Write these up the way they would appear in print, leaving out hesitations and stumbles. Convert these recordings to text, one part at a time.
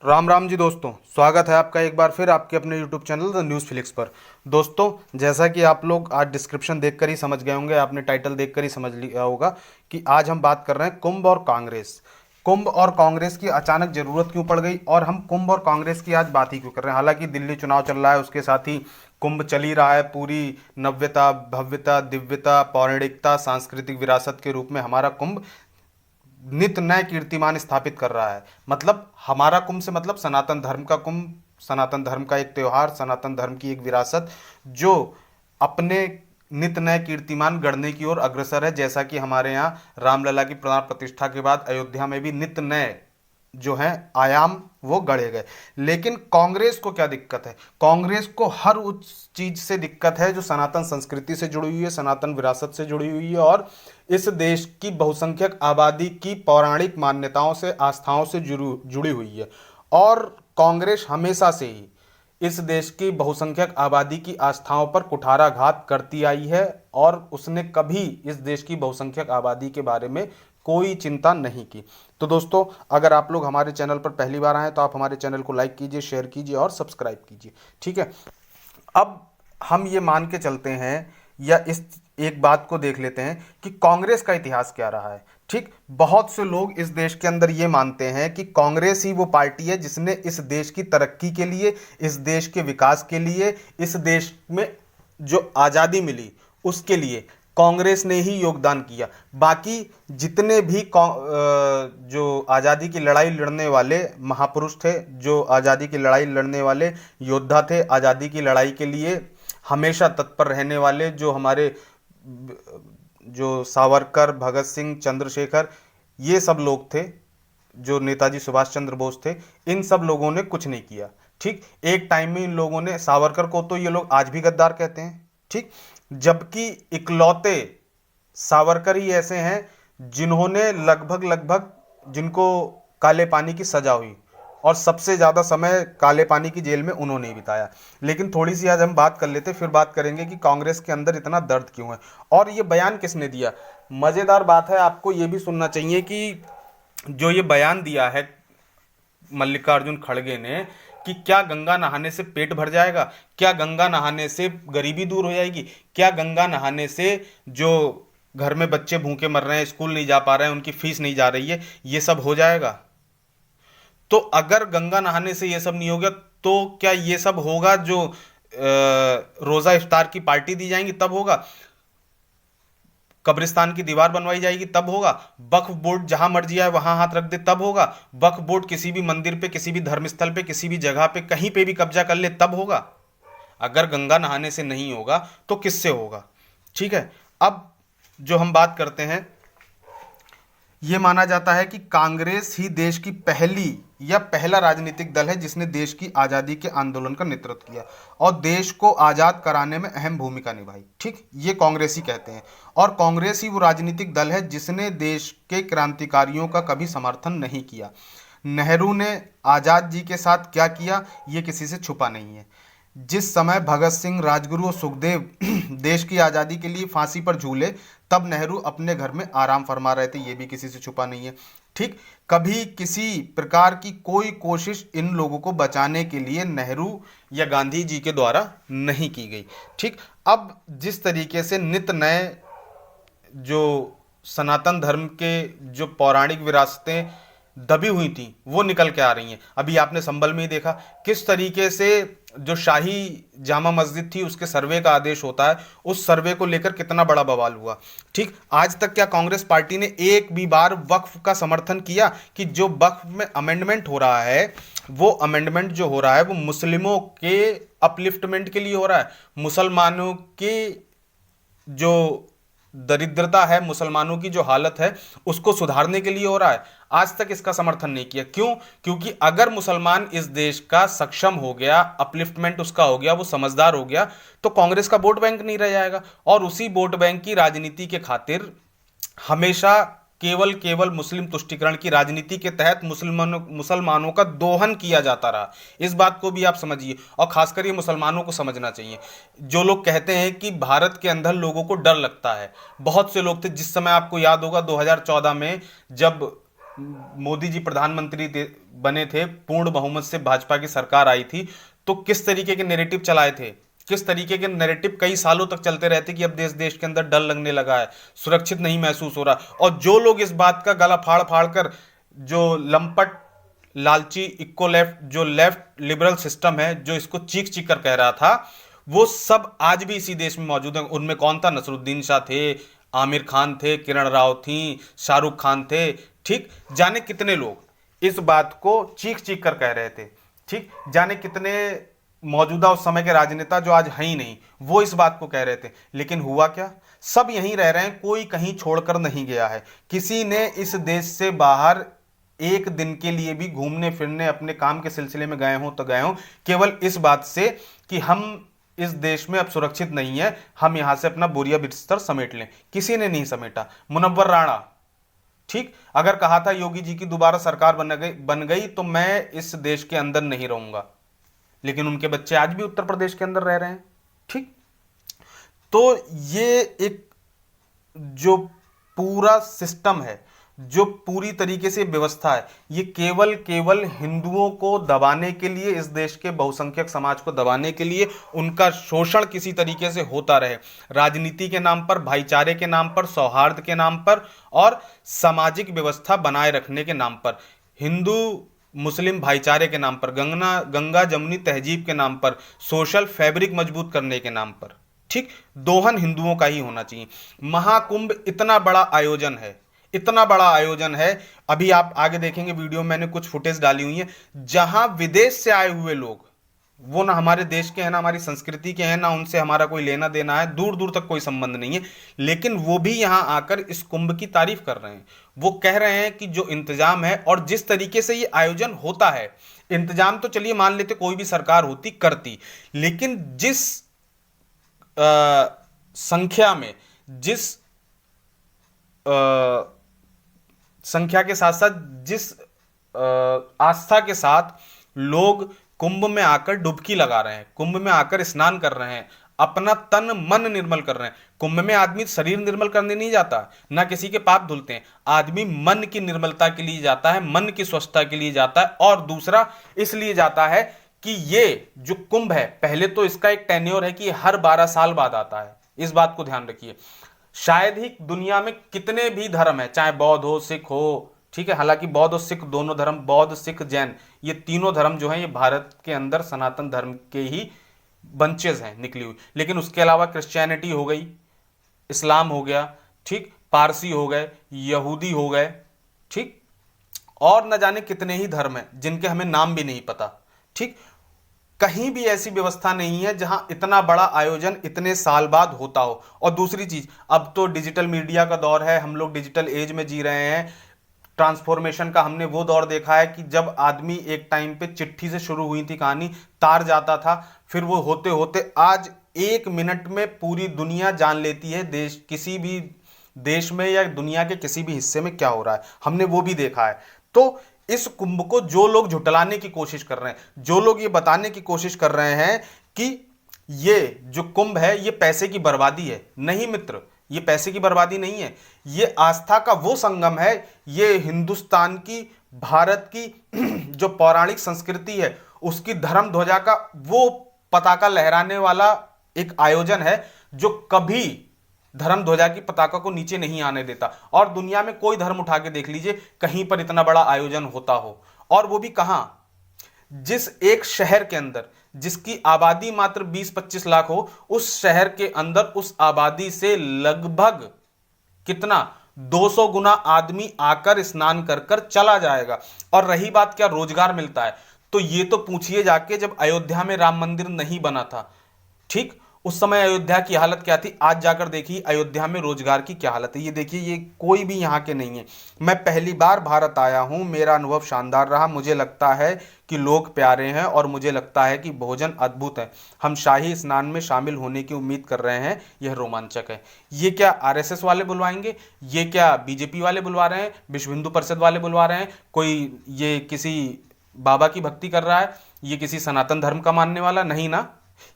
राम राम जी दोस्तों, स्वागत है आपका एक बार फिर आपके अपने YouTube channel the news flix पर। दोस्तों, जैसा कि आप लोग आज डिस्क्रिप्शन देखकर ही समझ गए होंगे, आपने टाइटल देखकर ही समझ लिया होगा कि आज हम बात कर रहे हैं कुंभ और कांग्रेस। कुंभ और कांग्रेस की अचानक जरूरत क्यों पड़ गई और हम कुंभ और कांग्रेस की आज बात ही क्यों कर रहे हैं। हालांकि दिल्ली चुनाव चल रहा है, उसके साथ ही कुंभ चल ही रहा है। पूरी नव्यता, भव्यता, दिव्यता, पौराणिकता, सांस्कृतिक विरासत के रूप में हमारा कुंभ नित नए कीर्तिमान स्थापित कर रहा है। मतलब हमारा कुंभ से मतलब सनातन धर्म का कुंभ, सनातन धर्म का एक त्योहार, सनातन धर्म की एक विरासत जो अपने नित नए कीर्तिमान गढ़ने की ओर अग्रसर है। जैसा कि हमारे यहाँ रामलला की प्राण प्रतिष्ठा के बाद अयोध्या में भी नित नए जो हैं आयाम वो गढ़े गए। लेकिन कांग्रेस को क्या दिक्कत है? कांग्रेस को हर उस चीज से दिक्कत है जो सनातन संस्कृति से जुड़ी हुई है, सनातन विरासत से जुड़ी हुई है और इस देश की बहुसंख्यक आबादी की पौराणिक मान्यताओं से, आस्थाओं से जुड़ी हुई है। और कांग्रेस हमेशा से ही इस देश की बहुसंख्यक आबादी की आस्थाओं पर कुठाराघात करती आई है और उसने कभी इस देश की बहुसंख्यक आबादी के बारे में कोई चिंता नहीं की। तो दोस्तों, अगर आप लोग हमारे चैनल पर पहली बार आए तो आप हमारे चैनल को लाइक कीजिए, शेयर कीजिए और सब्सक्राइब कीजिए। ठीक है, अब हम ये मान के चलते हैं या इस एक बात को देख लेते हैं कि कांग्रेस का इतिहास क्या रहा है। ठीक, बहुत से लोग इस देश के अंदर ये मानते हैं कि कांग्रेस ही वो पार्टी है जिसने इस देश की तरक्की के लिए, इस देश के विकास के लिए, इस देश में जो आज़ादी मिली उसके लिए कांग्रेस ने ही योगदान किया। बाकी जितने भी जो आज़ादी की लड़ाई लड़ने वाले महापुरुष थे, जो आज़ादी की लड़ाई लड़ने वाले योद्धा थे, आज़ादी की लड़ाई के लिए हमेशा तत्पर रहने वाले जो हमारे जो सावरकर, भगत सिंह, चंद्रशेखर, ये सब लोग थे, जो नेताजी सुभाष चंद्र बोस थे, इन सब लोगों ने कुछ नहीं किया। ठीक, एक टाइम में इन लोगों ने, सावरकर को तो ये लोग आज भी गद्दार कहते हैं। ठीक, जबकि इकलौते सावरकर ही ऐसे हैं जिन्होंने लगभग लगभग जिनको काले पानी की सजा हुई और सबसे ज्यादा समय काले पानी की जेल में उन्होंने ही बिताया। लेकिन थोड़ी सी आज हम बात कर लेते, फिर बात करेंगे कि कांग्रेस के अंदर इतना दर्द क्यों है और ये बयान किसने दिया। मजेदार बात है, आपको ये भी सुनना चाहिए कि जो ये बयान दिया है मल्लिकार्जुन खड़गे ने कि क्या गंगा नहाने से पेट भर जाएगा, क्या गंगा नहाने से गरीबी दूर हो जाएगी, क्या गंगा नहाने से जो घर में बच्चे भूखे मर रहे हैं, स्कूल नहीं जा पा रहे हैं, उनकी फीस नहीं जा रही है, ये सब हो जाएगा। तो अगर गंगा नहाने से ये सब नहीं हो गया तो क्या ये सब होगा जो रोजा इफ्तार की पार्टी दी जाएंगी तब होगा, कब्रिस्तान की दीवार बनवाई जाएगी तब होगा, वक्फ बोर्ड जहां मर्जी आए वहां हाथ रख दे तब होगा, वक्फ बोर्ड किसी भी मंदिर पे, किसी भी धर्मस्थल पे, किसी भी जगह पे, कहीं पे भी कब्जा कर ले तब होगा। अगर गंगा नहाने से नहीं होगा तो किससे होगा? ठीक है, अब जो हम बात करते हैं, यह माना जाता है कि कांग्रेस ही देश की पहली या पहला राजनीतिक दल है जिसने देश की आज़ादी के आंदोलन का नेतृत्व किया और देश को आज़ाद कराने में अहम भूमिका निभाई। ठीक, ये कांग्रेस ही कहते हैं और कांग्रेस ही वो राजनीतिक दल है जिसने देश के क्रांतिकारियों का कभी समर्थन नहीं किया। नेहरू ने आज़ाद जी के साथ क्या किया ये किसी से छुपा नहीं है। जिस समय भगत सिंह, राजगुरु और सुखदेव देश की आज़ादी के लिए फांसी पर झूले तब नेहरू अपने घर में आराम फरमा रहे थे, ये भी किसी से छुपा नहीं है। ठीक, कभी किसी प्रकार की कोई कोशिश इन लोगों को बचाने के लिए नेहरू या गांधी जी के द्वारा नहीं की गई। ठीक, अब जिस तरीके से नित नए जो सनातन धर्म के जो पौराणिक विरासतें दबी हुई थी वो निकल के आ रही हैं। अभी आपने संभल में ही देखा किस तरीके से जो शाही जामा मस्जिद थी उसके सर्वे का आदेश होता है, उस सर्वे को लेकर कितना बड़ा बवाल हुआ। ठीक, आज तक क्या कांग्रेस पार्टी ने एक भी बार वक्फ का समर्थन किया कि जो वक्फ में अमेंडमेंट हो रहा है, वो अमेंडमेंट जो हो रहा है वो मुस्लिमों के अपलिफ्टमेंट के लिए हो रहा है, मुसलमानों के जो दरिद्रता है, मुसलमानों की जो हालत है उसको सुधारने के लिए हो रहा है। आज तक इसका समर्थन नहीं किया। क्यों? क्योंकि अगर मुसलमान इस देश का सक्षम हो गया, अपलिफ्टमेंट उसका हो गया, वो समझदार हो गया, तो कांग्रेस का वोट बैंक नहीं रह जाएगा और उसी वोट बैंक की राजनीति के खातिर हमेशा केवल केवल मुस्लिम तुष्टीकरण की राजनीति के तहत मुसलमानों का दोहन किया जाता रहा। इस बात को भी आप समझिए और खासकर ये मुसलमानों को समझना चाहिए। जो लोग कहते हैं कि भारत के अंदर लोगों को डर लगता है, बहुत से लोग थे, जिस समय आपको याद होगा 2014 में जब मोदी जी प्रधानमंत्री बने थे, पूर्ण बहुमत से भाजपा की सरकार आई थी, तो किस तरीके के नैरेटिव चलाए थे, किस तरीके के नैरेटिव कई सालों तक चलते रहते कि अब देश देश के अंदर डर लगने लगा है, सुरक्षित नहीं महसूस हो रहा। और जो लोग इस बात का गला फाड़ फाड़ कर, जो लंपट लालची इक्को लेफ्ट, जो लेफ्ट लिबरल सिस्टम है, जो इसको चीख चीख कर कह रहा था, वो सब आज भी इसी देश में मौजूद है। उनमें कौन था? नसरुद्दीन शाह थे, आमिर खान थे, किरण राव थी, शाहरुख खान थे, ठीक, जाने कितने लोग इस बात को चीख चीख कर कह रहे थे, ठीक, जाने कितने मौजूदा उस समय के राजनेता जो आज हैं ही नहीं, वो इस बात को कह रहे थे। लेकिन हुआ क्या? सब यहीं रह रहे हैं, कोई कहीं छोड़कर नहीं गया है। किसी ने इस देश से बाहर एक दिन के लिए भी घूमने फिरने अपने काम के सिलसिले में गए हों तो गए हों, केवल इस बात से कि हम इस देश में अब सुरक्षित नहीं है, हम यहां से अपना बोरिया बिस्तर समेट लें। किसी ने नहीं समेटा। मुनव्वर राणा, ठीक, अगर कहा था योगी जी की दोबारा सरकार बन गई तो मैं इस देश के अंदर नहीं रहूंगा, लेकिन उनके बच्चे आज भी उत्तर प्रदेश के अंदर रह रहे हैं, ठीक। तो ये एक जो पूरा सिस्टम है, जो पूरी तरीके से व्यवस्था है, ये केवल केवल हिंदुओं को दबाने के लिए, इस देश के बहुसंख्यक समाज को दबाने के लिए, उनका शोषण किसी तरीके से होता रहे, राजनीति के नाम पर, भाईचारे के नाम पर, सौहार्द के नाम पर और सामाजिक व्यवस्था बनाए रखने के नाम पर, हिंदू मुस्लिम भाईचारे के नाम पर, गंगा जमुनी तहजीब के नाम पर, सोशल फैब्रिक मजबूत करने के नाम पर, ठीक, दोहन हिंदुओं का ही होना चाहिए। महाकुंभ इतना बड़ा आयोजन है, इतना बड़ा आयोजन है, अभी आप आगे देखेंगे वीडियो में मैंने कुछ फुटेज डाली हुई है, जहां विदेश से आए हुए लोग, वो ना हमारे देश के हैं, ना हमारी संस्कृति के हैं, ना उनसे हमारा कोई लेना देना है, दूर दूर तक कोई संबंध नहीं है, लेकिन वो भी यहां आकर इस कुंभ की तारीफ कर रहे हैं। वो कह रहे हैं कि जो इंतजाम है और जिस तरीके से ये आयोजन होता है, इंतजाम तो चलिए मान लेते कोई भी सरकार होती करती, लेकिन जिस संख्या में, जिस संख्या के साथ साथ जिस आस्था के साथ लोग कुंभ में आकर डुबकी लगा रहे हैं, कुंभ में आकर स्नान कर रहे हैं, अपना तन मन निर्मल कर रहे हैं। कुंभ में आदमी शरीर निर्मल करने नहीं जाता, ना किसी के पाप धुलते हैं, आदमी मन की निर्मलता के लिए जाता है, मन की स्वच्छता के लिए जाता है। और दूसरा इसलिए जाता है कि ये जो कुंभ है, पहले तो इसका एक टेन्योर है कि हर 12 साल बाद आता है, इस बात को ध्यान रखिए। शायद ही दुनिया में कितने भी धर्म है, चाहे बौद्ध हो, सिख हो, ठीक है, हालांकि बौद्ध और सिख दोनों धर्म, बौद्ध सिख जैन, ये तीनों धर्म जो हैं ये भारत के अंदर सनातन धर्म के ही बंचेज हैं, निकली हुई। लेकिन उसके अलावा क्रिश्चियनिटी हो गई, इस्लाम हो गया, ठीक, पारसी हो गए, यहूदी हो गए, ठीक, और न जाने कितने ही धर्म हैं जिनके हमें नाम भी नहीं पता, ठीक। कहीं भी ऐसी व्यवस्था नहीं है जहां इतना बड़ा आयोजन इतने साल बाद होता हो। और दूसरी चीज, अब तो डिजिटल मीडिया का दौर है, हम लोग डिजिटल एज में जी रहे हैं। ट्रांसफॉर्मेशन का हमने वो दौर देखा है कि जब आदमी एक टाइम पे चिट्ठी से शुरू हुई थी कहानी, तार जाता था, फिर वो होते होते आज 1 मिनट में पूरी दुनिया जान लेती है देश, किसी भी देश में या दुनिया के किसी भी हिस्से में क्या हो रहा है, हमने वो भी देखा है। तो इस कुंभ को जो लोग झुटलाने की कोशिश कर रहे हैं, जो लोग ये बताने की कोशिश कर रहे हैं कि ये जो कुंभ है ये पैसे की बर्बादी है, नहीं मित्र, ये पैसे की बर्बादी नहीं है, ये आस्था का वो संगम है, ये हिंदुस्तान की, भारत की जो पौराणिक संस्कृति है उसकी धर्म ध्वजा का वो पताका लहराने वाला एक आयोजन है जो कभी धर्म ध्वजा की पताका को नीचे नहीं आने देता। और दुनिया में कोई धर्म उठा के देख लीजिए, कहीं पर इतना बड़ा आयोजन होता हो, और वो भी कहां, जिस एक शहर के अंदर जिसकी आबादी मात्र 20-25 लाख हो, उस शहर के अंदर उस आबादी से लगभग कितना 200 गुना आदमी आकर स्नान कर कर चला जाएगा। और रही बात क्या रोजगार मिलता है, तो ये तो पूछिए जाके जब अयोध्या में राम मंदिर नहीं बना था, ठीक, उस समय अयोध्या की हालत क्या थी, आज जाकर देखिए अयोध्या में रोजगार की क्या हालत है। ये देखिए, ये कोई भी यहाँ के नहीं है। मैं पहली बार भारत आया हूँ, मेरा अनुभव शानदार रहा, मुझे लगता है कि लोग प्यारे हैं और मुझे लगता है कि भोजन अद्भुत है। हम शाही स्नान में शामिल होने की उम्मीद कर रहे हैं, यह रोमांचक है। ये क्या आरएसएस वाले बुलवाएंगे, ये क्या बीजेपी वाले बुलवा रहे हैं, विश्व हिंदू परिषद वाले बुलवा रहे हैं, कोई ये किसी बाबा की भक्ति कर रहा है, ये किसी सनातन धर्म का मानने वाला नहीं ना,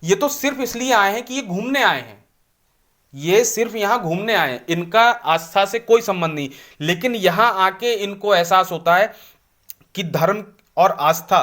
ये तो सिर्फ इसलिए आए हैं कि ये घूमने आए हैं, ये सिर्फ यहां घूमने आए हैं, इनका आस्था से कोई संबंध नहीं। लेकिन यहां आके इनको एहसास होता है कि धर्म और आस्था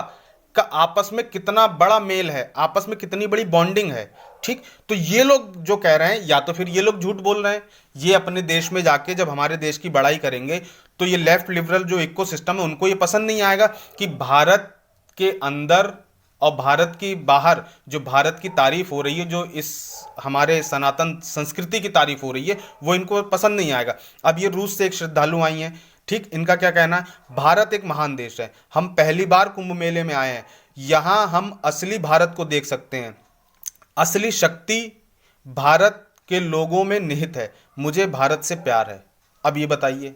का आपस में कितना बड़ा मेल है, आपस में कितनी बड़ी बॉन्डिंग है। ठीक, तो ये लोग जो कह रहे हैं, या तो फिर ये लोग झूठ बोल रहे हैं। ये अपने देश में जाके जब हमारे देश की बड़ाई करेंगे तो ये लेफ्ट लिबरल जो इको सिस्टम है उनको ये पसंद नहीं आएगा कि भारत के अंदर और भारत की बाहर जो भारत की तारीफ हो रही है, जो इस हमारे सनातन संस्कृति की तारीफ हो रही है, वो इनको पसंद नहीं आएगा। अब ये रूस से एक श्रद्धालु आई हैं। ठीक, इनका क्या कहना है, भारत एक महान देश है, हम पहली बार कुंभ मेले में आए हैं, यहां हम असली भारत को देख सकते हैं, असली शक्ति भारत के लोगों में निहित है, मुझे भारत से प्यार है। अब ये बताइए,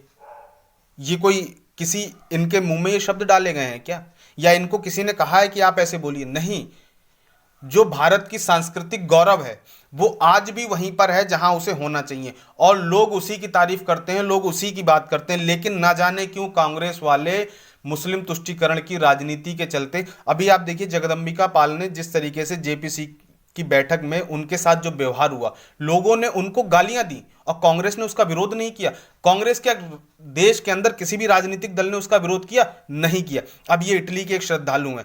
ये कोई किसी इनके मुंह में ये शब्द डाले गए हैं क्या, या इनको किसी ने कहा है कि आप ऐसे बोलिए? नहीं, जो भारत की सांस्कृतिक गौरव है वो आज भी वहीं पर है जहां उसे होना चाहिए, और लोग उसी की तारीफ करते हैं, लोग उसी की बात करते हैं। लेकिन ना जाने क्यों कांग्रेस वाले मुस्लिम तुष्टीकरण की राजनीति के चलते, अभी आप देखिए जगदंबिका पाल ने जिस तरीके से जेपीसी की बैठक में उनके साथ जो व्यवहार हुआ, लोगों ने उनको गालियां दी और कांग्रेस ने उसका विरोध नहीं किया। कांग्रेस क्या देश के अंदर किसी भी राजनीतिक दल ने उसका विरोध किया? नहीं किया। अब ये इटली के एक श्रद्धालु हैं,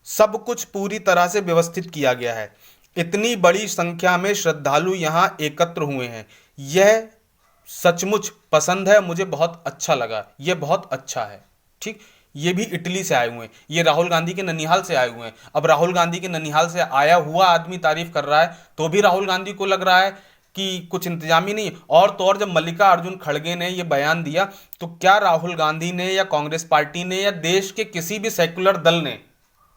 सब कुछ पूरी तरह से व्यवस्थित किया गया है, इतनी बड़ी संख्या में श्रद्धालु यहां एकत्र हुए हैं, यह सचमुच पसंद है, मुझे बहुत अच्छा लगा, यह बहुत अच्छा है। ठीक, ये भी इटली से आए हुए हैं, ये राहुल गांधी के ननिहाल से आए हुए हैं। अब राहुल गांधी के ननिहाल से आया हुआ आदमी तारीफ कर रहा है तो भी राहुल गांधी को लग रहा है कि कुछ इंतजाम ही नहीं है। और तो और जब मल्लिका अर्जुन खड़गे ने यह बयान दिया तो क्या राहुल गांधी ने या कांग्रेस पार्टी ने या देश के किसी भी सेक्युलर दल ने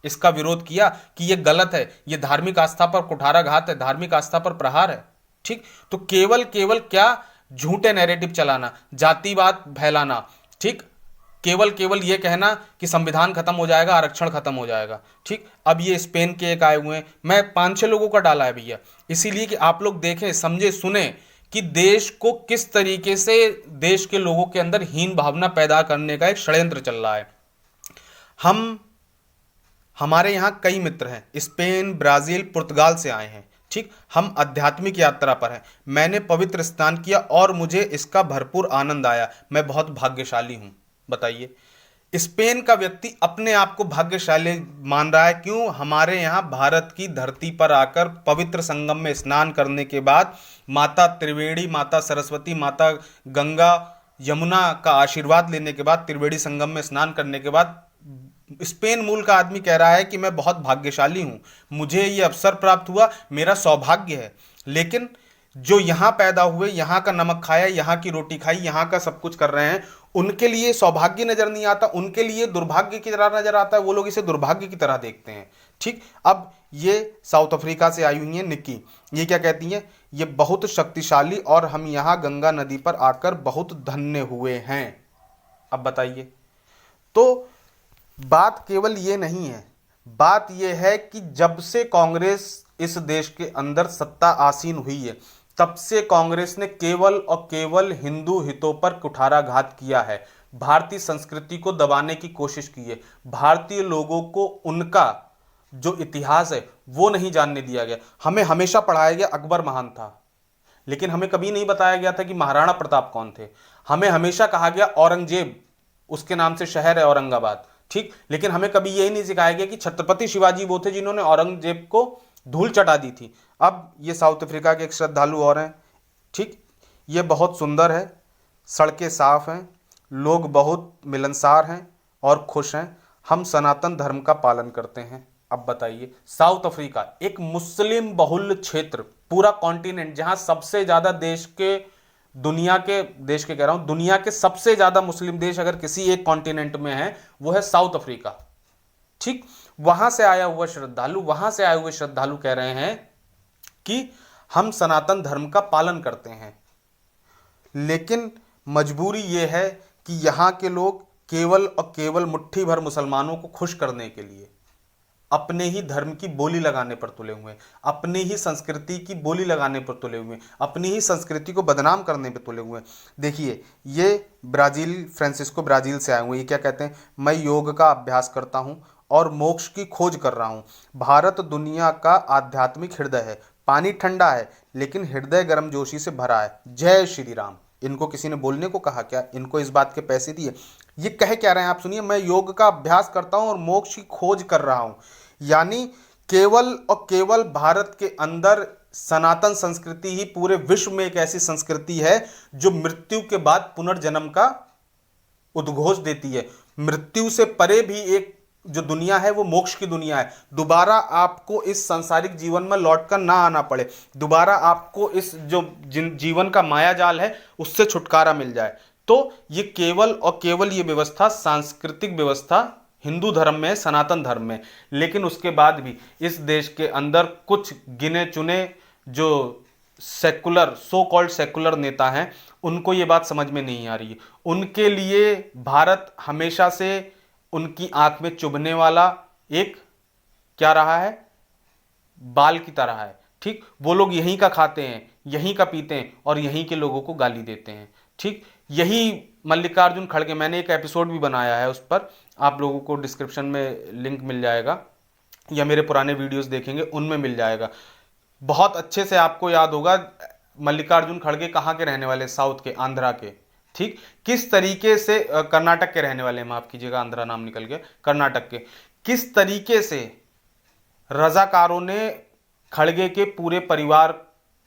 इसका विरोध किया कि यह गलत है, यह धार्मिक आस्था पर कुठाराघात है, धार्मिक आस्था पर प्रहार है? ठीक, तो केवल केवल क्या झूठे नैरेटिव चलाना, जातिवाद फैलाना, ठीक, केवल केवल ये कहना कि संविधान खत्म हो जाएगा, आरक्षण खत्म हो जाएगा। ठीक, अब ये स्पेन के एक आए हुए हैं, मैं 5-6 लोगों का डाला है भैया, इसीलिए कि आप लोग देखें, समझे, सुने कि देश को किस तरीके से देश के लोगों के अंदर हीन भावना पैदा करने का एक षड्यंत्र चल रहा है। हमारे यहां कई मित्र हैं, स्पेन, ब्राजील, पुर्तगाल से आए हैं। ठीक, हम आध्यात्मिक यात्रा पर हैं, मैंने पवित्र स्नान किया और मुझे इसका भरपूर आनंद आया, मैं बहुत भाग्यशाली हूं। बताइए, स्पेन का व्यक्ति अपने आप को भाग्यशाली मान रहा है, क्यों? हमारे यहां भारत की धरती पर आकर पवित्र संगम में स्नान करने के बाद माता त्रिवेणी, माता सरस्वती, माता गंगा, यमुना का आशीर्वाद लेने के बाद, त्रिवेणी संगम में स्नान करने के बाद स्पेन मूल का आदमी कह रहा है कि मैं बहुत भाग्यशाली हूं, मुझे ये अवसर प्राप्त हुआ, मेरा सौभाग्य है। लेकिन जो यहां पैदा हुए, यहां का नमक खाया, यहां की रोटी खाई, यहां का सब कुछ कर रहे हैं, उनके लिए सौभाग्य नजर नहीं आता, उनके लिए दुर्भाग्य की तरह नजर आता है, वो लोग इसे दुर्भाग्य की तरह देखते हैं। ठीक, अब ये साउथ अफ्रीका से आई हुई हैं निक्की, ये क्या कहती हैं, ये बहुत शक्तिशाली और हम यहां गंगा नदी पर आकर बहुत धन्य हुए हैं। अब बताइए, तो बात केवल ये नहीं है, बात ये है कि जब से कांग्रेस इस देश के अंदर सत्ता आसीन हुई है, तब से कांग्रेस ने केवल और केवल हिंदू हितों पर कुठाराघात किया है, भारतीय संस्कृति को दबाने की कोशिश की है, भारतीय लोगों को उनका जो इतिहास है वो नहीं जानने दिया गया। हमें हमेशा पढ़ाया गया अकबर महान था, लेकिन हमें कभी नहीं बताया गया था कि महाराणा प्रताप कौन थे। हमें हमेशा कहा गया औरंगजेब, उसके नाम से शहर है औरंगाबाद। ठीक, लेकिन हमें कभी यही नहीं सिखाया गया कि छत्रपति शिवाजी वो थे जिन्होंने औरंगजेब को धूल चटा दी थी। अब ये साउथ अफ्रीका के एक श्रद्धालु और हैं। ठीक, ये बहुत सुंदर है, सड़कें साफ हैं, लोग बहुत मिलनसार हैं और खुश हैं, हम सनातन धर्म का पालन करते हैं। अब बताइए, साउथ अफ्रीका एक मुस्लिम बहुल क्षेत्र, पूरा कॉन्टिनेंट जहां सबसे ज्यादा दुनिया के कह रहा हूं, दुनिया के सबसे ज्यादा मुस्लिम देश अगर किसी एक कॉन्टिनेंट में है वो है साउथ अफ्रीका। ठीक, वहां से आए हुए श्रद्धालु कह रहे हैं कि हम सनातन धर्म का पालन करते हैं, लेकिन मजबूरी यह है कि यहां के लोग केवल और केवल मुट्ठी भर मुसलमानों को खुश करने के लिए अपने ही धर्म की बोली लगाने पर तुले हुए हैं, अपनी ही संस्कृति की बोली लगाने पर तुले हुए हैं, अपनी ही संस्कृति को बदनाम करने पर तुले हुए हैं। देखिए, ये फ्रांसिस्को ब्राजील से आए हुए, ये क्या कहते हैं, मैं योग का अभ्यास करता हूं और मोक्ष की खोज कर रहा हूं। भारत दुनिया का आध्यात्मिक हृदय है, पानी ठंडा है लेकिन हृदय गर्मजोशी से भरा है। जय श्री राम। इनको किसी ने बोलने को कहा क्या? इनको इस बात के पैसे दिए? ये कह क्या रहे हैं आप सुनिए, मैं योग का अभ्यास करता हूं और मोक्ष की खोज कर रहा हूं। यानी केवल और केवल भारत के अंदर सनातन संस्कृति ही पूरे विश्व में एक ऐसी संस्कृति है जो मृत्यु के बाद पुनर्जन्म का उद्घोष देती है। मृत्यु से परे भी एक जो दुनिया है वो मोक्ष की दुनिया है। दोबारा आपको इस सांसारिक जीवन में लौटकर ना आना पड़े, दोबारा आपको इस जो जीवन का माया जाल है उससे छुटकारा मिल जाए। तो ये केवल और केवल ये व्यवस्था सांस्कृतिक व्यवस्था हिंदू धर्म में, सनातन धर्म में। लेकिन उसके बाद भी इस देश के अंदर कुछ गिने चुने जो सेकुलर, सो कॉल्ड सेकुलर नेता हैं, उनको ये बात समझ में नहीं आ रही है। उनके लिए भारत हमेशा से उनकी आंख में चुभने वाला एक क्या रहा है, बाल की तरह है। ठीक, वो लोग यहीं का खाते हैं, यहीं का पीते हैं और यहीं के लोगों को गाली देते हैं। ठीक, यही मल्लिकार्जुन खड़गे, मैंने एक एपिसोड भी बनाया है उस पर, आप लोगों को डिस्क्रिप्शन में लिंक मिल जाएगा या मेरे पुराने वीडियोस देखेंगे उनमें मिल जाएगा। बहुत अच्छे से आपको याद होगा मल्लिकार्जुन खड़गे कहाँ के रहने वाले, साउथ के, आंध्रा के। ठीक, किस तरीके से कर्नाटक के रहने वाले हैं, माफ कीजिएगा आंध्रा नाम निकल गया, कर्नाटक के। किस तरीके से रजाकारों ने खड़गे के पूरे परिवार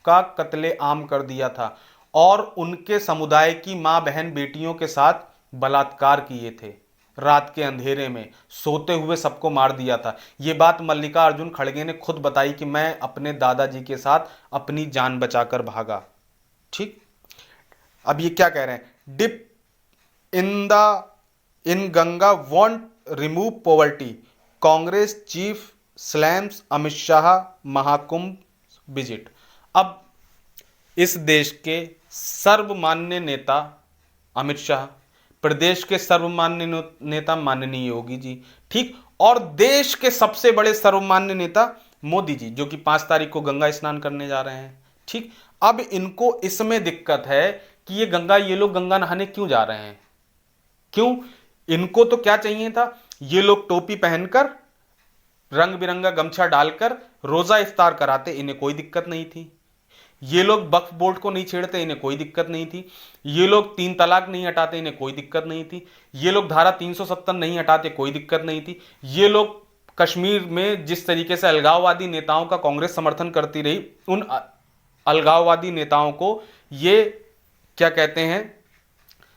का कत्ले आम कर दिया था और उनके समुदाय की मां बहन बेटियों के साथ बलात्कार किए थे। रात के अंधेरे में सोते हुए सबको मार दिया था। यह बात मल्लिकार्जुन खड़गे ने खुद बताई कि मैं अपने दादाजी के साथ अपनी जान बचाकर भागा। ठीक, अब ये क्या कह रहे हैं, dip in Ganga won't remove poverty, Congress chief slams Amit Shah Mahakumbh visit. अब इस देश के सर्वमान्य नेता अमित शाह, प्रदेश के सर्वमान्य नेता माननीय योगी जी, ठीक, और देश के सबसे बड़े सर्वमान्य नेता मोदी जी, जो कि 5 तारीख को गंगा स्नान करने जा रहे हैं। ठीक, अब इनको इसमें दिक्कत है कि ये लोग गंगा नहाने क्यों जा रहे हैं? क्यों? इनको तो क्या चाहिए था, ये लोग टोपी पहनकर, रंग बिरंगा गमछा डालकर रोजा इफ्तार कराते, इन्हें कोई दिक्कत नहीं थी। ये लोग वक्फ बोर्ड को नहीं छेड़ते, इन्हें कोई दिक्कत नहीं थी। ये लोग 3 तलाक नहीं हटाते, इन्हें कोई दिक्कत नहीं थी। ये लोग धारा 370 नहीं हटाते, कोई दिक्कत नहीं थी। ये लोग कश्मीर में जिस तरीके से अलगाववादी नेताओं का कांग्रेस समर्थन करती रही, उन अलगाववादी नेताओं को ये क्या कहते हैं,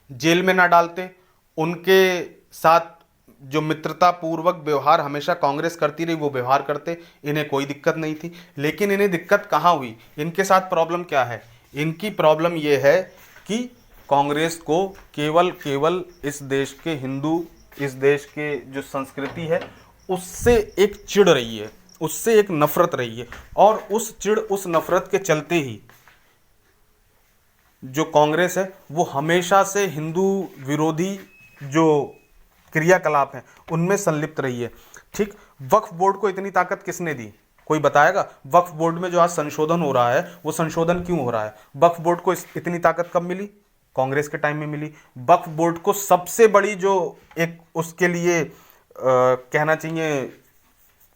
जेल में ना डालते, उनके साथ जो मित्रता पूर्वक व्यवहार हमेशा कांग्रेस करती रही वो व्यवहार करते, इन्हें कोई दिक्कत नहीं थी। लेकिन इन्हें दिक्कत कहाँ हुई, इनके साथ प्रॉब्लम क्या है? इनकी प्रॉब्लम ये है कि कांग्रेस को केवल इस देश के हिंदू, इस देश के जो संस्कृति है उससे एक चिढ़ रही है, उससे एक नफरत रही है। और उस चिढ़, उस नफरत के चलते ही जो कांग्रेस है वो हमेशा से हिंदू विरोधी जो क्रियाकलाप हैं उनमें संलिप्त रही है। ठीक, वक्फ बोर्ड को इतनी ताकत किसने दी, कोई बताएगा? वक्फ बोर्ड में जो आज संशोधन हो रहा है वो संशोधन क्यों हो रहा है? वक्फ बोर्ड को इतनी ताकत कब मिली? कांग्रेस के टाइम में मिली। वक्फ बोर्ड को सबसे बड़ी जो एक उसके लिए कहना चाहिए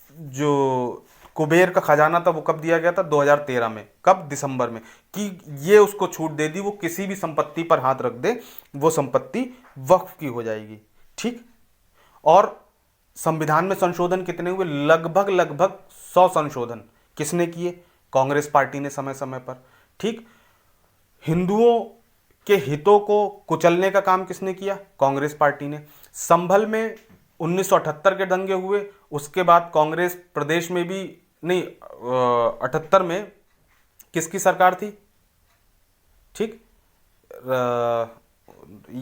जो कुबेर का खजाना था वो कब दिया गया था? 2013 में। कब? दिसंबर में। कि ये उसको छूट दे दी, वो किसी भी संपत्ति पर हाथ रख दे वो संपत्ति वक्फ की हो जाएगी। ठीक, और संविधान में संशोधन कितने हुए? लगभग 100 संशोधन किसने किए? कांग्रेस पार्टी ने समय समय पर। ठीक, हिंदुओं के हितों को कुचलने का काम किसने किया? कांग्रेस पार्टी ने। संभल में 1978 के दंगे हुए, उसके बाद कांग्रेस प्रदेश में भी नहीं, 78 में किसकी सरकार थी? ठीक,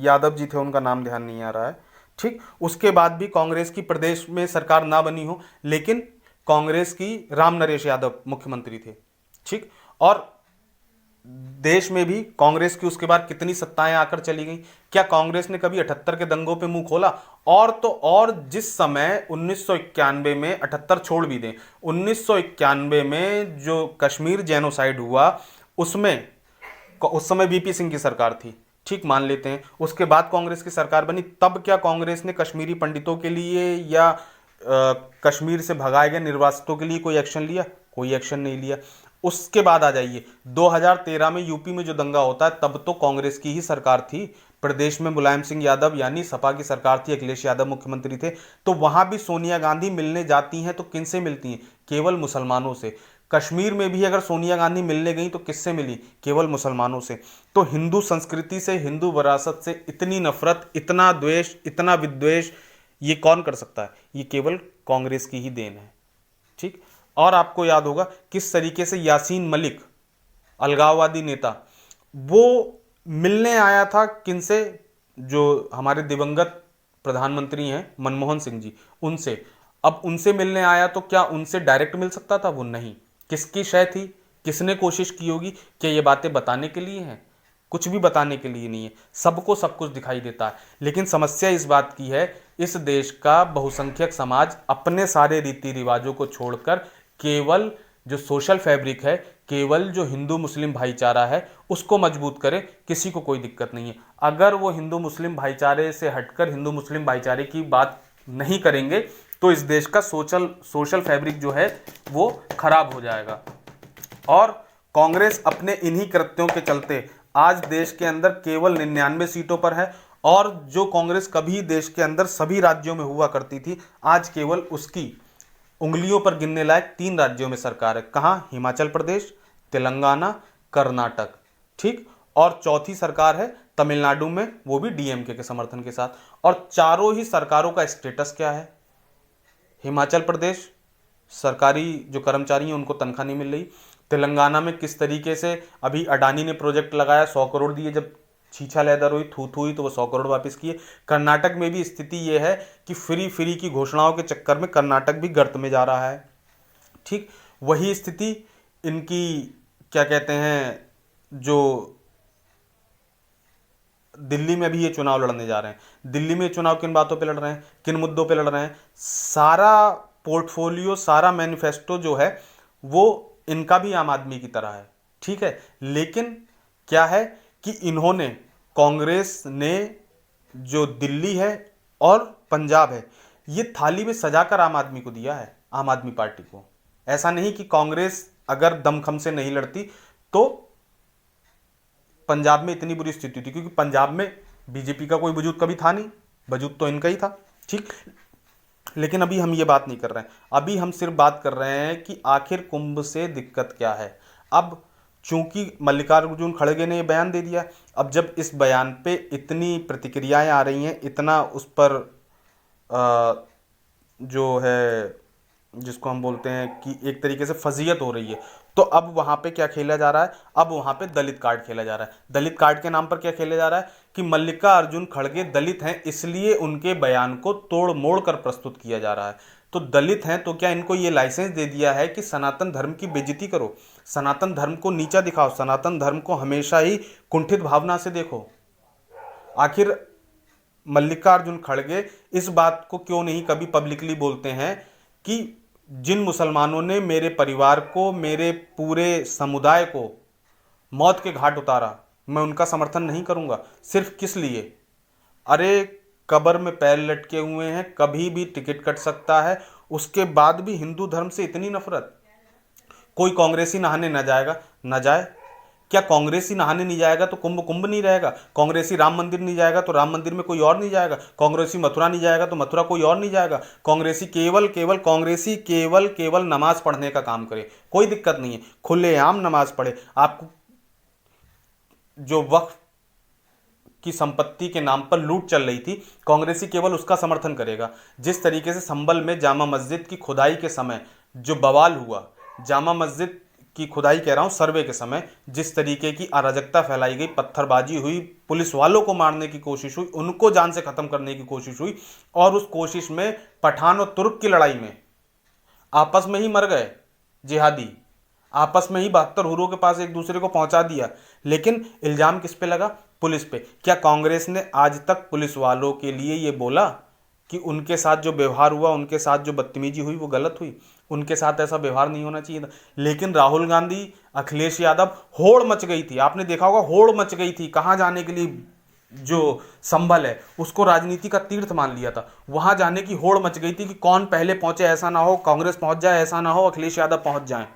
यादव जी थे, उनका नाम ध्यान नहीं आ रहा है। ठीक, उसके बाद भी कांग्रेस की प्रदेश में सरकार ना बनी हो, लेकिन कांग्रेस की राम नरेश यादव मुख्यमंत्री थे। ठीक, और देश में भी कांग्रेस की उसके बाद कितनी सत्ताएं आकर चली गई। क्या कांग्रेस ने कभी 78 के दंगों पे मुंह खोला? और तो और जिस समय 1991 में, 78 छोड़ भी दें, 1991 में जो कश्मीर जेनोसाइड हुआ उसमें उस समय वीपी सिंह की सरकार थी। ठीक, मान लेते हैं। उसके बाद कांग्रेस की सरकार बनी, तब क्या कांग्रेस ने कश्मीरी पंडितों के लिए या कश्मीर से भगाए गए निर्वासितों के लिए कोई एक्शन लिया? कोई एक्शन नहीं लिया। उसके बाद आ जाइए 2013 में यूपी में जो दंगा होता है, तब तो कांग्रेस की ही सरकार थी, प्रदेश में मुलायम सिंह यादव यानी सपा की सरकार थी, अखिलेश यादव मुख्यमंत्री थे। तो वहां भी सोनिया गांधी मिलने जाती हैं तो किनसे मिलती हैं? केवल मुसलमानों से। कश्मीर में भी अगर सोनिया गांधी मिलने गई तो किससे मिली? केवल मुसलमानों से। तो हिंदू संस्कृति से, हिंदू विरासत से इतनी नफरत, इतना द्वेष, इतना विद्वेष, ये कौन कर सकता है? ये केवल कांग्रेस की ही देन है। ठीक। और आपको याद होगा किस तरीके से यासीन मलिक, अलगाववादी नेता, वो मिलने आया था किनसे? जो हमारे दिवंगत प्रधानमंत्री हैं मनमोहन सिंह जी, उनसे। अब उनसे मिलने आया तो क्या उनसे डायरेक्ट मिल सकता था? वो नहीं। किसकी शय थी? किसने कोशिश की होगी? क्या ये बातें बताने के लिए हैं? कुछ भी बताने के लिए नहीं है। सबको सब कुछ दिखाई देता है। लेकिन समस्या इस बात की है, इस देश का बहुसंख्यक समाज अपने सारे रीति रिवाजों को छोड़कर केवल जो सोशल फैब्रिक है, केवल जो हिंदू मुस्लिम भाईचारा है, उसको मजबूत करे। किसी को कोई दिक्कत नहीं है। अगर वो हिंदू मुस्लिम भाईचारे से हटकर हिंदू मुस्लिम भाईचारे की बात नहीं करेंगे तो इस देश का सोशल फैब्रिक जो है वो खराब हो जाएगा। और कांग्रेस अपने इन्हीं कृत्यों के चलते आज देश के अंदर केवल 99 सीटों पर है। और जो कांग्रेस कभी देश के अंदर सभी राज्यों में हुआ करती थी, आज केवल उसकी उंगलियों पर गिनने लायक 3 राज्यों में सरकार है। कहां? हिमाचल प्रदेश, तेलंगाना, कर्नाटक। ठीक। और चौथी सरकार है तमिलनाडु में, वो भी डीएमके के समर्थन के साथ। और चारों ही सरकारों का स्टेटस क्या है? हिमाचल प्रदेश, सरकारी जो कर्मचारी हैं उनको तनख्वाह नहीं मिल रही। तेलंगाना में किस तरीके से अभी अडानी ने प्रोजेक्ट लगाया, 100 करोड़ दिए, जब छीछा लेदर हुई, थू थू हुई, तो वो 100 करोड़ वापस किए। कर्नाटक में भी स्थिति ये है कि फ्री फ्री की घोषणाओं के चक्कर में कर्नाटक भी गर्त में जा रहा है। ठीक। वही स्थिति इनकी क्या कहते हैं, जो दिल्ली में भी ये चुनाव लड़ने जा रहे हैं। दिल्ली में चुनाव किन बातों पे लड़ रहे हैं, किन मुद्दों पे लड़ रहे हैं? सारा पोर्टफोलियो, सारा मैनिफेस्टो जो है वो इनका भी आम आदमी की तरह है। ठीक है। लेकिन क्या है कि इन्होंने, कांग्रेस ने जो दिल्ली है और पंजाब है, ये थाली में सजाकर आम आदमी को दिया है, आम आदमी पार्टी को। ऐसा नहीं कि कांग्रेस अगर दमखम से नहीं लड़ती तो पंजाब में इतनी बुरी स्थिति थी, क्योंकि पंजाब में बीजेपी का कोई वजूद कभी था नहीं, वजूद तो इनका ही था। ठीक। लेकिन अभी हम ये बात नहीं कर रहे हैं। अभी हम सिर्फ बात कर रहे हैं कि आखिर कुंभ से दिक्कत क्या है। अब चूंकि मल्लिकार्जुन खड़गे ने ये बयान दे दिया, अब जब इस बयान पे इतनी प्रतिक्रियाएं आ रही हैं, इतना उस पर जो है, जिसको हम बोलते हैं कि एक तरीके से फजीयत हो रही है, तो अब वहां पे क्या खेला जा रहा है? अब वहां पे दलित कार्ड खेला जा रहा है। दलित कार्ड के नाम पर क्या खेला जा रहा है कि मल्लिकार्जुन खड़गे दलित हैं, इसलिए उनके बयान को तोड़ मोड़ कर प्रस्तुत किया जा रहा है। तो दलित हैं तो क्या इनको ये लाइसेंस दे दिया है कि सनातन धर्म की बेइज्जती करो, सनातन धर्म को नीचा दिखाओ, सनातन धर्म को हमेशा ही कुंठित भावना से देखो? आखिर मल्लिकार्जुन खड़गे इस बात को क्यों नहीं कभी पब्लिकली बोलते हैं कि जिन मुसलमानों ने मेरे परिवार को, मेरे पूरे समुदाय को मौत के घाट उतारा, मैं उनका समर्थन नहीं करूंगा? सिर्फ किस लिए? अरे कब्र में पैर लटके हुए हैं, कभी भी टिकट कट सकता है। उसके बाद भी हिंदू धर्म से इतनी नफरत। कोई कांग्रेसी नहाने न जाएगा, न जाए। क्या कांग्रेसी नहाने नहीं जाएगा तो कुंभ कुंभ नहीं रहेगा? कांग्रेसी राम मंदिर नहीं जाएगा तो राम मंदिर में कोई और नहीं जाएगा? कांग्रेसी मथुरा नहीं जाएगा तो मथुरा कोई और नहीं जाएगा? कांग्रेसी केवल नमाज पढ़ने का काम करे, कोई दिक्कत नहीं है, खुलेआम नमाज पढ़े। आपको जो वक्फ की संपत्ति के नाम पर लूट चल रही थी, कांग्रेसी केवल उसका समर्थन करेगा। जिस तरीके से संभल में जामा मस्जिद की खुदाई के समय जो बवाल हुआ, जामा मस्जिद की खुदाई कह रहा हूं, सर्वे के समय जिस तरीके की अराजकता फैलाई गई, पत्थरबाजी हुई, पुलिस वालों को मारने की कोशिश हुई, उनको जान से खत्म करने की कोशिश हुई, और उस कोशिश में पठान और तुर्क की लड़ाई में आपस में ही मर गए जिहादी, आपस में ही 72 हुरों के पास एक दूसरे को पहुंचा दिया। लेकिन इल्जाम किस पे लगा? पुलिस पे। क्या कांग्रेस ने आज तक पुलिस वालों के लिए ये बोला कि उनके साथ जो व्यवहार हुआ, उनके साथ जो बदतमीजी हुई वो गलत हुई, उनके साथ ऐसा व्यवहार नहीं होना चाहिए था? लेकिन राहुल गांधी, अखिलेश यादव, होड़ मच गई थी। आपने देखा होगा, होड़ मच गई थी। कहां जाने के लिए? जो संभल है उसको राजनीति का तीर्थ मान लिया था, वहां जाने की होड़ मच गई थी कि कौन पहले पहुंचे, ऐसा ना हो कांग्रेस पहुंच जाए, ऐसा ना हो अखिलेश यादव पहुंच जाए।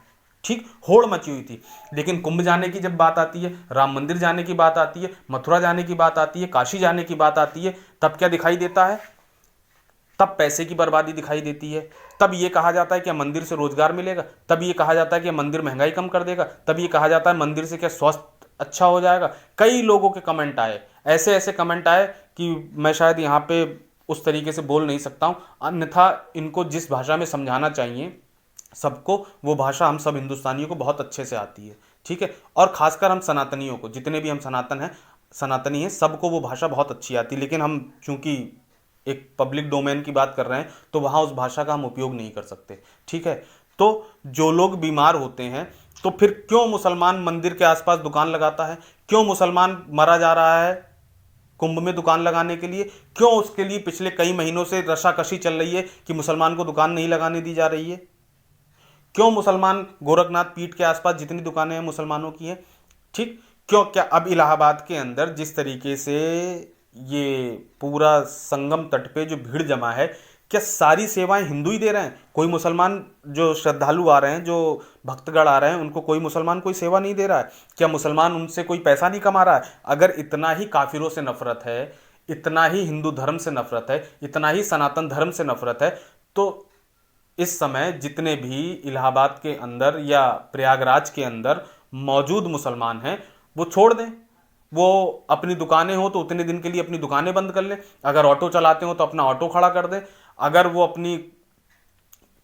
ठीक, होड़ मची हुई थी। लेकिन कुंभ जाने की जब बात आती है, राम मंदिर जाने की बात आती है, मथुरा जाने की बात आती है, काशी जाने की बात आती है, तब क्या दिखाई देता है? तब पैसे की बर्बादी दिखाई देती है। तब ये कहा जाता है कि मंदिर से रोजगार मिलेगा, तब ये कहा जाता है कि मंदिर महंगाई कम कर देगा, तब ये कहा जाता है मंदिर से क्या स्वास्थ्य अच्छा हो जाएगा। कई लोगों के कमेंट आए, ऐसे ऐसे कमेंट आए कि मैं शायद यहाँ पे उस तरीके से बोल नहीं सकता हूँ, अन्यथा इनको जिस भाषा में समझाना चाहिए सबको, वो भाषा हम सब हिंदुस्तानियों को बहुत अच्छे से आती है। ठीक है, और खासकर हम सनातनियों को, जितने भी हम सनातनी हैं, सबको वो भाषा बहुत अच्छी आती है। लेकिन हम चूंकि एक पब्लिक डोमेन की बात कर रहे हैं तो वहां उस भाषा का हम उपयोग नहीं कर सकते। ठीक है, तो जो लोग बीमार होते हैं, तो फिर क्यों मुसलमान मंदिर के आसपास दुकान लगाता है? क्यों मुसलमान मरा जा रहा है कुंभ में दुकान लगाने के लिए? क्यों उसके लिए पिछले कई महीनों से रशाकशी चल रही है कि मुसलमान को दुकान नहीं लगाने दी जा रही है? क्यों मुसलमान गोरखनाथ पीठ के आसपास जितनी दुकानें हैं मुसलमानों की हैं? ठीक, क्यों? क्या अब इलाहाबाद के अंदर जिस तरीके से ये पूरा संगम तट पे जो भीड़ जमा है, क्या सारी सेवाएं हिंदू ही दे रहे हैं? कोई मुसलमान जो श्रद्धालु आ रहे हैं, जो भक्तगण आ रहे हैं, उनको कोई मुसलमान कोई सेवा नहीं दे रहा है? क्या मुसलमान उनसे कोई पैसा नहीं कमा रहा है? अगर इतना ही काफिरों से नफरत है, इतना ही हिंदू धर्म से नफरत है, इतना ही सनातन धर्म से नफरत है, तो इस समय जितने भी इलाहाबाद के अंदर या प्रयागराज के अंदर मौजूद मुसलमान हैं, वो छोड़ दें। वो अपनी दुकानें हो तो उतने दिन के लिए अपनी दुकानें बंद कर लें। अगर ऑटो चलाते हो तो अपना ऑटो खड़ा कर दें। अगर वो अपनी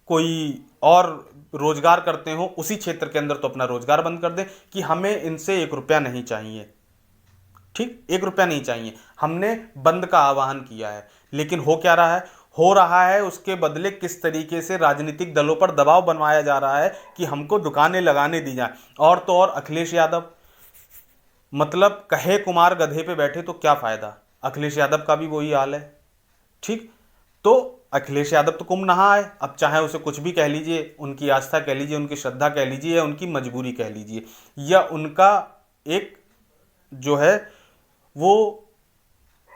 कोई और रोजगार करते हो उसी क्षेत्र के अंदर तो अपना रोजगार बंद कर दें कि हमें इनसे 1 रुपया नहीं चाहिए। ठीक, 1 रुपया नहीं चाहिए। हमने बंद का आह्वान किया है, लेकिन हो क्या रहा है? हो रहा है उसके बदले किस तरीके से राजनीतिक दलों पर दबाव बनवाया जा रहा है कि हमको दुकानें लगाने दी जाए। और तो और अखिलेश यादव, मतलब कहे कुमार गधे पे बैठे तो क्या फायदा? अखिलेश यादव का भी वही हाल है। ठीक, तो अखिलेश यादव तो कुंभ नहा आए, अब चाहे उसे कुछ भी कह लीजिए, उनकी आस्था कह लीजिए, उनकी श्रद्धा कह लीजिए, या उनकी मजबूरी कह लीजिए, या उनका एक जो है वो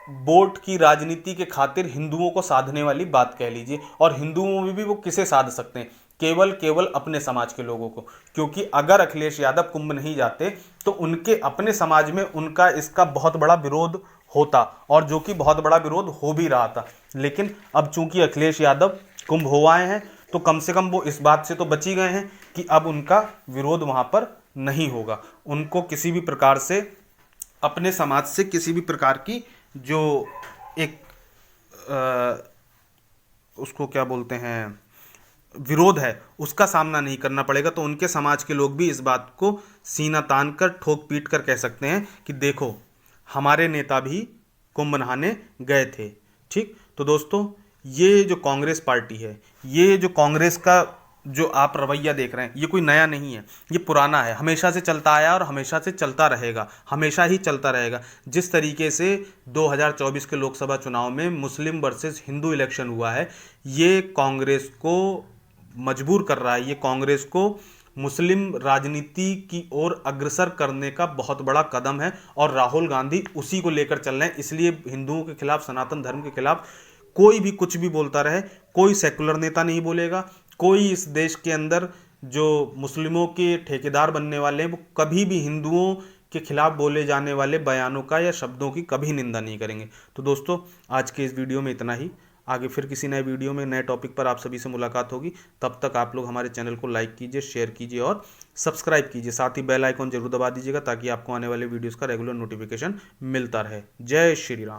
वोट की राजनीति के खातिर हिंदुओं को साधने वाली बात कह लीजिए। और हिंदुओं में भी वो किसे साध सकते हैं? केवल केवल अपने समाज के लोगों को। क्योंकि अगर अखिलेश यादव कुंभ नहीं जाते तो उनके अपने समाज में उनका इसका बहुत बड़ा विरोध होता, और जो कि बहुत बड़ा विरोध हो भी रहा था। लेकिन अब चूंकि अखिलेश यादव कुंभ हो आए हैं तो कम से कम वो इस बात से तो बची गए हैं कि अब उनका विरोध वहां पर नहीं होगा। उनको किसी भी प्रकार से, अपने समाज से किसी भी प्रकार की जो एक उसको क्या बोलते हैं, विरोध है, उसका सामना नहीं करना पड़ेगा। तो उनके समाज के लोग भी इस बात को सीना तान कर, ठोक पीट कर कह सकते हैं कि देखो हमारे नेता भी कुंभ नहाने गए थे। ठीक, तो दोस्तों ये जो कांग्रेस पार्टी है, ये जो कांग्रेस का जो आप रवैया देख रहे हैं, ये कोई नया नहीं है, ये पुराना है, हमेशा से चलता आया और हमेशा से चलता रहेगा, हमेशा ही चलता रहेगा। जिस तरीके से 2024 के लोकसभा चुनाव में मुस्लिम वर्सेस हिंदू इलेक्शन हुआ है, ये कांग्रेस को मजबूर कर रहा है, ये कांग्रेस को मुस्लिम राजनीति की ओर अग्रसर करने का बहुत बड़ा कदम है। और राहुल गांधी उसी को लेकर चल रहे हैं। इसलिए हिंदुओं के खिलाफ, सनातन धर्म के खिलाफ कोई भी कुछ भी बोलता रहे, कोई सेकुलर नेता नहीं बोलेगा, कोई इस देश के अंदर जो मुस्लिमों के ठेकेदार बनने वाले हैं वो कभी भी हिंदुओं के खिलाफ बोले जाने वाले बयानों का या शब्दों की कभी निंदा नहीं करेंगे। तो दोस्तों आज के इस वीडियो में इतना ही। आगे फिर किसी नए वीडियो में नए टॉपिक पर आप सभी से मुलाकात होगी। तब तक आप लोग हमारे चैनल को लाइक कीजिए, शेयर कीजिए और सब्सक्राइब कीजिए। साथ ही बेल आइकॉन जरूर दबा दीजिएगा ताकि आपको आने वाले वीडियोस का रेगुलर नोटिफिकेशन मिलता रहे। जय श्री राम।